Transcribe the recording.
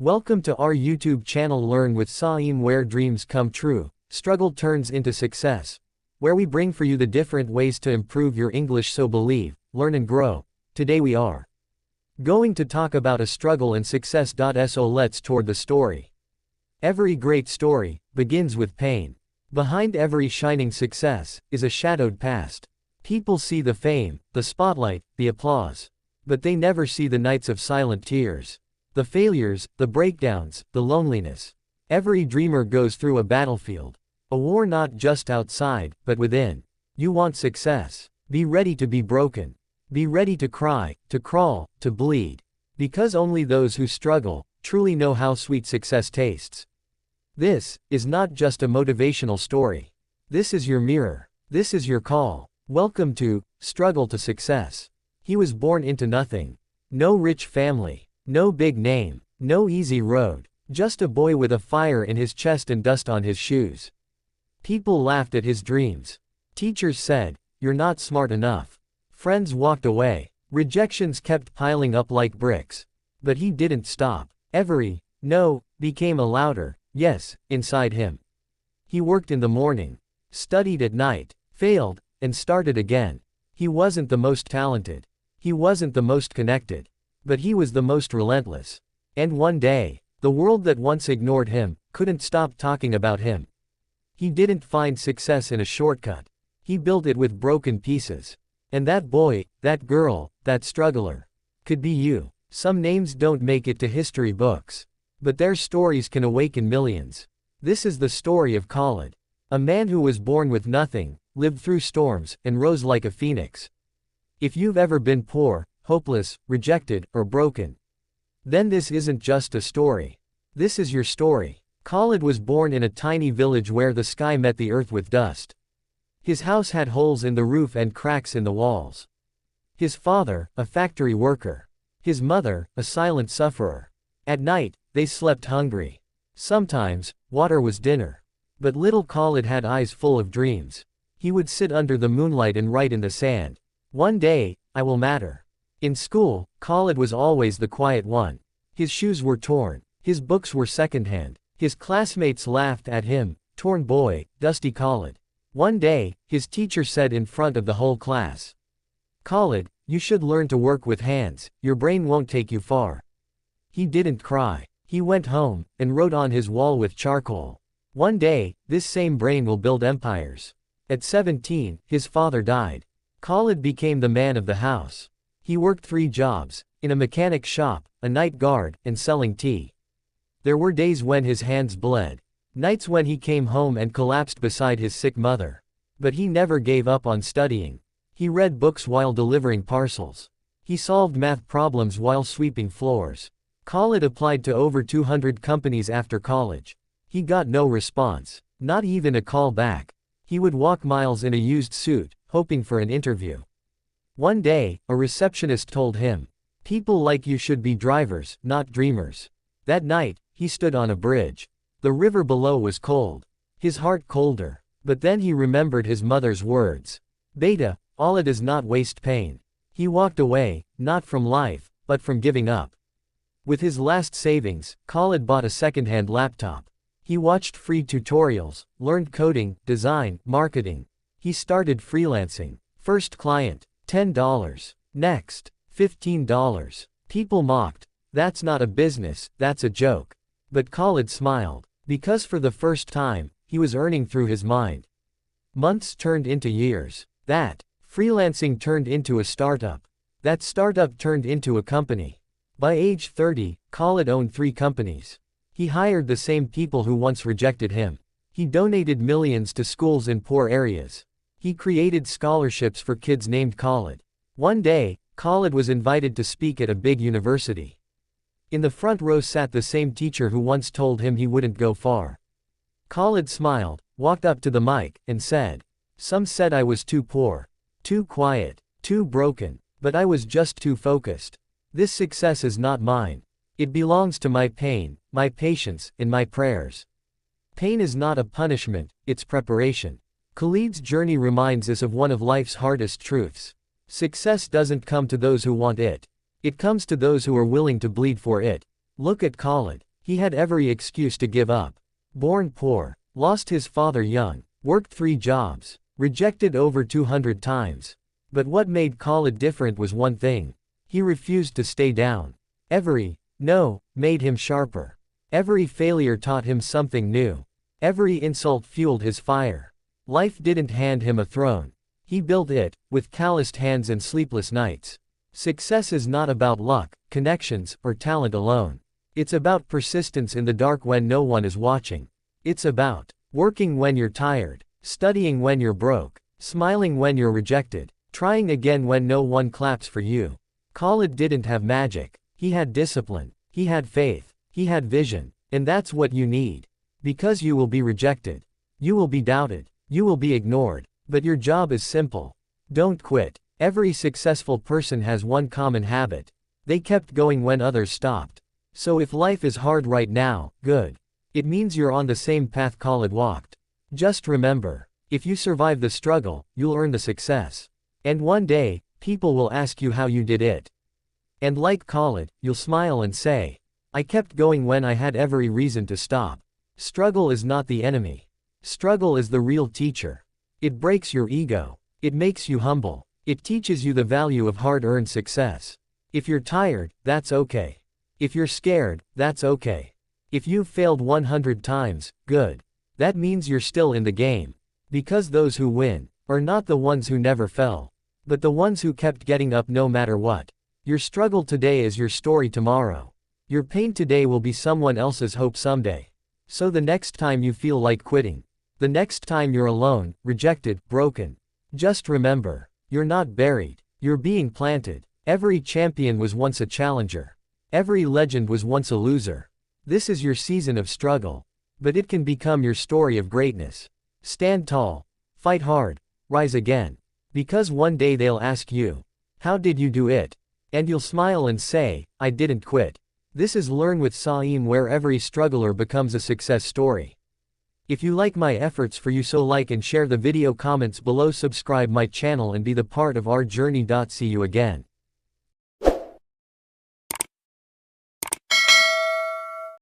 Welcome to our YouTube channel Learn with Saim, where dreams come true, struggle turns into success, where we bring for you the different ways to improve your English, so believe, learn and grow. Today we are going to talk about a struggle and success. So let's toward the story. Every great story begins with pain. Behind every shining success is a shadowed past. People see the fame, the spotlight, the applause, but they never see the nights of silent tears. The failures, the breakdowns, the loneliness. Every dreamer goes through a battlefield. A war not just outside, but within. You want success? Be ready to be broken. Be ready to cry, to crawl, to bleed. Because only those who struggle truly know how sweet success tastes. This is not just a motivational story. This is your mirror. This is your call. Welcome to Struggle to Success. He was born into nothing. No rich family. No big name, no easy road, just a boy with a fire in his chest and dust on his shoes. People laughed at his dreams. Teachers said, "You're not smart enough." Friends walked away. Rejections kept piling up like bricks. But he didn't stop. Every no became a louder yes inside him. He worked in the morning, studied at night, failed, and started again. He wasn't the most talented. He wasn't the most connected. But he was the most relentless. And one day, the world that once ignored him couldn't stop talking about him. He didn't find success in a shortcut. He built it with broken pieces. And that boy, that girl, that struggler could be you. Some names don't make it to history books, but their stories can awaken millions. This is the story of Khalid, a man who was born with nothing, lived through storms, and rose like a phoenix. If you've ever been poor, hopeless, rejected, or broken, then this isn't just a story. This is your story. Khalid was born in a tiny village where the sky met the earth with dust. His house had holes in the roof and cracks in the walls. His father, a factory worker. His mother, a silent sufferer. At night, they slept hungry. Sometimes, water was dinner. But little Khalid had eyes full of dreams. He would sit under the moonlight and write in the sand. "One day, I will matter." In school, Khalid was always the quiet one. His shoes were torn. His books were secondhand. His classmates laughed at him. "Torn boy, dusty Khalid." One day, his teacher said in front of the whole class, "Khalid, you should learn to work with hands, your brain won't take you far." He didn't cry. He went home, and wrote on his wall with charcoal, "One day, this same brain will build empires." At 17, his father died. Khalid became the man of the house. He worked 3 jobs, in a mechanic shop, a night guard, and selling tea. There were days when his hands bled. Nights when he came home and collapsed beside his sick mother. But he never gave up on studying. He read books while delivering parcels. He solved math problems while sweeping floors. Khalid applied to over 200 companies after college. He got no response, not even a call back. He would walk miles in a used suit, hoping for an interview. One day, a receptionist told him, "People like you should be drivers, not dreamers." That night, he stood on a bridge. The river below was cold. His heart colder. But then he remembered his mother's words. "Beta, Allah does not waste pain." He walked away, not from life, but from giving up. With his last savings, Khalid bought a second-hand laptop. He watched free tutorials, learned coding, design, marketing. He started freelancing. First client, $10. Next, $15. People mocked. "That's not a business, that's a joke." But Khalid smiled. Because for the first time, he was earning through his mind. Months turned into years. That freelancing turned into a startup. That startup turned into a company. By age 30, Khalid owned 3 companies. He hired the same people who once rejected him. He donated millions to schools in poor areas. He created scholarships for kids named Khalid. One day, Khalid was invited to speak at a big university. In the front row sat the same teacher who once told him he wouldn't go far. Khalid smiled, walked up to the mic, and said, "Some said I was too poor, too quiet, too broken, but I was just too focused. This success is not mine. It belongs to my pain, my patience, and my prayers." Pain is not a punishment, it's preparation. Khalid's journey reminds us of one of life's hardest truths. Success doesn't come to those who want it. It comes to those who are willing to bleed for it. Look at Khalid. He had every excuse to give up. Born poor, lost his father young, worked 3 jobs, rejected over 200 times. But what made Khalid different was one thing. He refused to stay down. Every no made him sharper. Every failure taught him something new. Every insult fueled his fire. Life didn't hand him a throne. He built it, with calloused hands and sleepless nights. Success is not about luck, connections, or talent alone. It's about persistence in the dark when no one is watching. It's about working when you're tired, studying when you're broke, smiling when you're rejected, trying again when no one claps for you. Khalid didn't have magic. He had discipline. He had faith. He had vision. And that's what you need. Because you will be rejected. You will be doubted. You will be ignored. But your job is simple. Don't quit. Every successful person has one common habit. They kept going when others stopped. So if life is hard right now, good. It means you're on the same path Khalid walked. Just remember, if you survive the struggle, you'll earn the success. And one day, people will ask you how you did it. And like Khalid, you'll smile and say, I kept going when I had every reason to stop. Struggle is not the enemy. Struggle is the real teacher. It breaks your ego. It makes you humble. It teaches you the value of hard-earned success. If you're tired, that's okay. If you're scared, that's okay. If you've failed 100 times, good. That means you're still in the game. Because those who win are not the ones who never fell, but the ones who kept getting up no matter what. Your struggle today is your story tomorrow. Your pain today will be someone else's hope someday. So the next time you feel like quitting, the next time you're alone, rejected, broken, just remember, you're not buried. You're being planted. Every champion was once a challenger. Every legend was once a loser. This is your season of struggle. But it can become your story of greatness. Stand tall. Fight hard. Rise again. Because one day they'll ask you, how did you do it? And you'll smile and say, I didn't quit. This is Learn with Saim, where every struggler becomes a success story. If you like my efforts for you, so like and share the video, comments below, subscribe my channel and be the part of our journey. See you again.